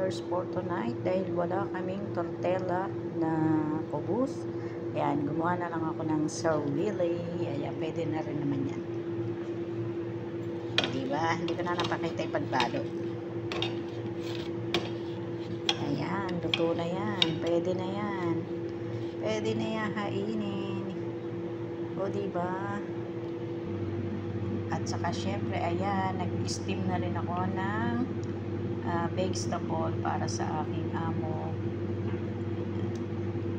viewers for tonight, dahil wala kaming tortilla na kubos, ayan, gumawa na lang ako ng sarwili. Ayan, pwede na rin naman yan, diba? Hindi ko na napakita yung pagbalot. Ayan, luto na yan, pwede na yan, pwede na yan hainin, o diba? At saka syempre, ayan, nag-steam na rin ako ng vegetable para sa aking amo.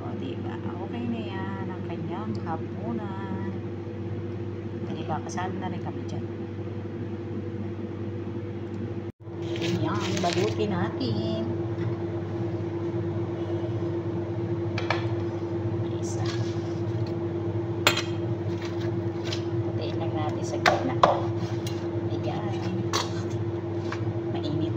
O diba, okay na yan ang kanyang hapunan. Diba, kasali na rin kami dyan. Ayan, balutin natin. Isa. Patayin lang natin sa gitna. Ayan. Mainit.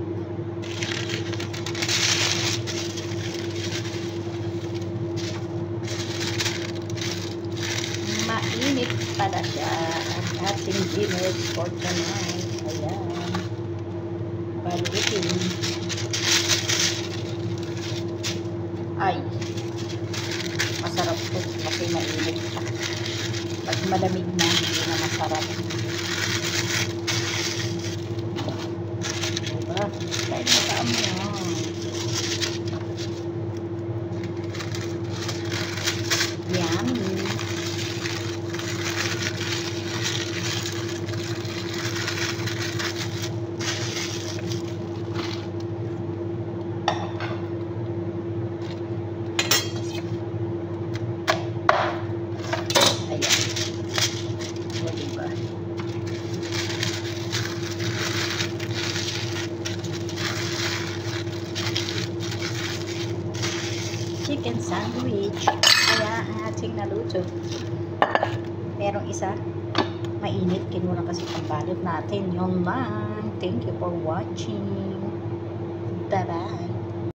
Mainit pala siya ang ating dinner for tonight. Ayan. Balutin. Ay, masarap po kasi mainit siya. Pag malamig na, hindi na masarap. Diba? Kahit masarap mo. Yummy. Chicken sandwich. Kaya ang ating naluto. Merong isa mainit. Kinuna kasi pagbalot natin. Yung man. Thank you for watching. Bye-bye.